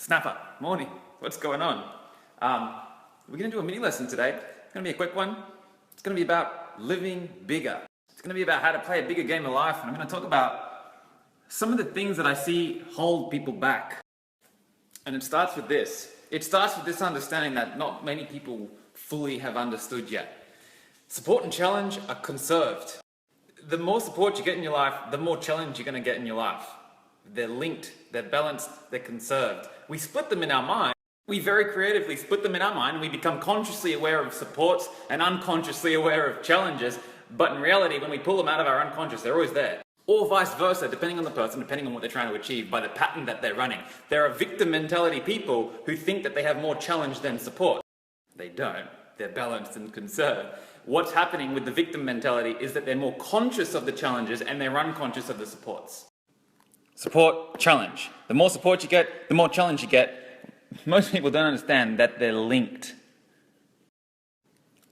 Snapper, morning. What's going on? We're going to do a mini lesson today. It's going to be a quick one. It's going to be about living bigger. It's going to be about how to play a bigger game of life, and I'm going to talk about some of the things that I see hold people back. And it starts with this. It starts with this understanding that not many people fully have understood yet. Support and challenge are conserved. The more support you get in your life, the more challenge you're going to get in your life. They're linked, they're balanced, they're conserved. We split them in our mind. We very creatively split them in our mind and we become consciously aware of supports and unconsciously aware of challenges. But in reality, when we pull them out of our unconscious, they're always there. Or vice versa, depending on the person, depending on what they're trying to achieve, by the pattern that they're running. There are victim mentality people who think that they have more challenge than support. They don't. They're balanced and conserved. What's happening with the victim mentality is that they're more conscious of the challenges and they're unconscious of the supports. Support, challenge. The more support you get, the more challenge you get. Most people don't understand that they're linked.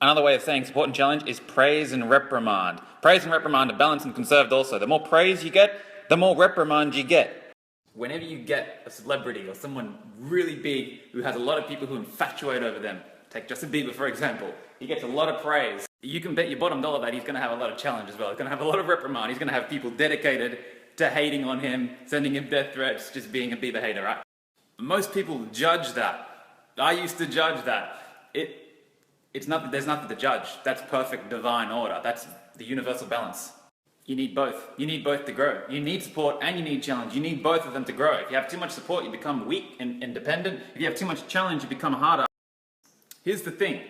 Another way of saying support and challenge is praise and reprimand. Praise and reprimand are balanced and conserved also. The more praise you get, the more reprimand you get. Whenever you get a celebrity or someone really big who has a lot of people who infatuate over them, take Justin Bieber for example, he gets a lot of praise. You can bet your bottom dollar that he's going to have a lot of challenge as well. He's going to have a lot of reprimand. He's going to have people dedicated to hating on him, sending him death threats, just being a Bieber hater, right? Most people judge that. I used to judge that. There's nothing to judge. That's perfect divine order. That's the universal balance. You need both. You need both to grow. You need support and you need challenge. You need both of them to grow. If you have too much support, you become weak and independent. If you have too much challenge, you become harder. Here's the thing.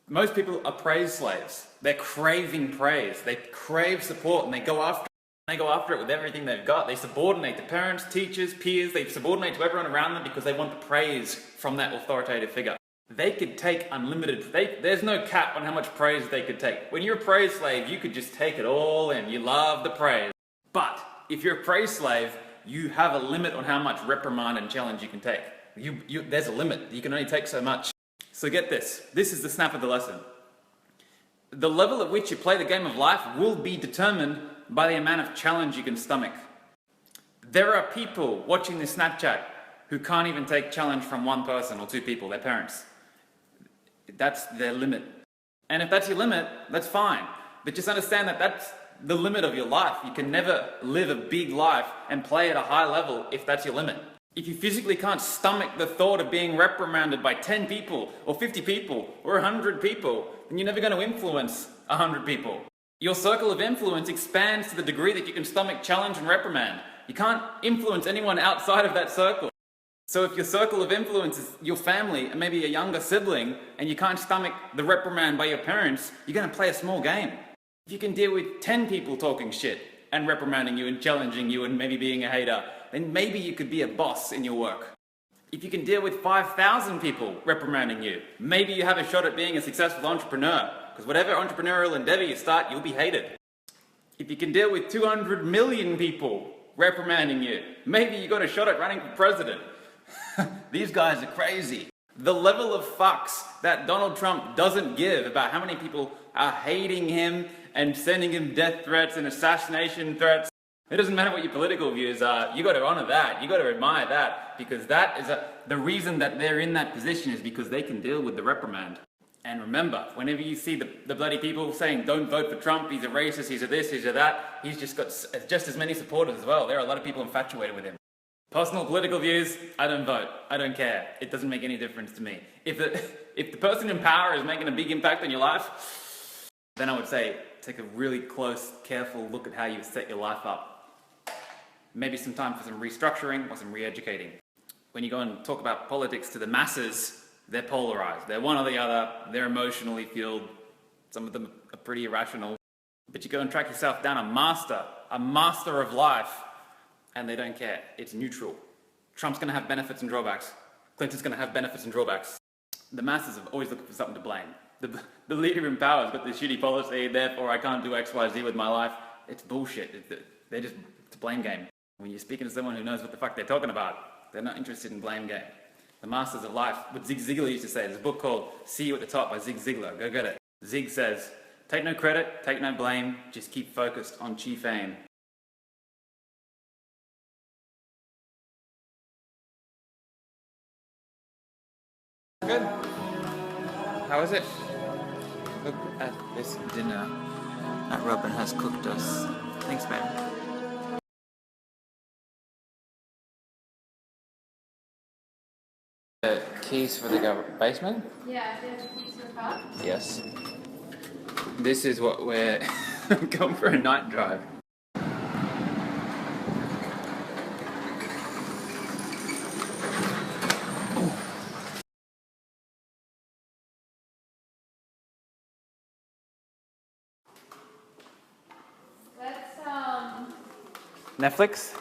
Most people are praise slaves. They're craving praise. They crave support and they go after it. They go after it with everything they've got. They subordinate to parents, teachers, peers. They subordinate to everyone around them because they want the praise from that authoritative figure. They could take unlimited, there's no cap on how much praise they could take. When you're a praise slave, you could just take it all in. You love the praise. But if you're a praise slave, you have a limit on how much reprimand and challenge you can take. There's a limit. You can only take so much. So get this. This is the snap of the lesson. The level at which you play the game of life will be determined by the amount of challenge you can stomach. There are people watching this Snapchat who can't even take challenge from one person or two people, their parents. That's their limit. And if that's your limit, that's fine. But just understand that that's the limit of your life. You can never live a big life and play at a high level if that's your limit. If you physically can't stomach the thought of being reprimanded by 10 people or 50 people or 100 people, then you're never going to influence 100 people. Your circle of influence expands to the degree that you can stomach challenge and reprimand. You can't influence anyone outside of that circle. So if your circle of influence is your family and maybe a younger sibling and you can't stomach the reprimand by your parents, you're going to play a small game. If you can deal with 10 people talking shit and reprimanding you and challenging you and maybe being a hater, then maybe you could be a boss in your work. If you can deal with 5,000 people reprimanding you, maybe you have a shot at being a successful entrepreneur. Because whatever entrepreneurial endeavor you start, you'll be hated. If you can deal with 200 million people reprimanding you, maybe you got a shot at running for president. These guys are crazy. The level of fucks that Donald Trump doesn't give about how many people are hating him and sending him death threats and assassination threats. It doesn't matter what your political views are, you got to honor that, you got to admire that, because that is the reason that they're in that position is because they can deal with the reprimand. And remember, whenever you see the bloody people saying, don't vote for Trump, he's a racist, he's a this, he's a that, he's just got just as many supporters as well. There are a lot of people infatuated with him. Personal political views, I don't vote. I don't care. It doesn't make any difference to me. If the person in power is making a big impact on your life, then I would say take a really close, careful look at how you set your life up. Maybe some time for some restructuring or some re-educating. When you go and talk about politics to the masses, they're polarized. They're one or the other. They're emotionally fueled. Some of them are pretty irrational. But you go and track yourself down a master of life, and they don't care. It's neutral. Trump's going to have benefits and drawbacks. Clinton's going to have benefits and drawbacks. The masses are always looking for something to blame. The leader in power has got this shitty policy, therefore I can't do X, Y, Z with my life. It's bullshit. It's a blame game. When you're speaking to someone who knows what the fuck they're talking about, they're not interested in blame game. The masters of life, what Zig Ziglar used to say, there's a book called See You at the Top by Zig Ziglar. Go get it. Zig says, take no credit, take no blame, just keep focused on chief aim. Good. How is it? Look at this dinner that Robin has cooked us. Thanks, man. The keys for the basement? Yeah, there's keys for the car. Yes. This is what we're going for a night drive. That's Netflix?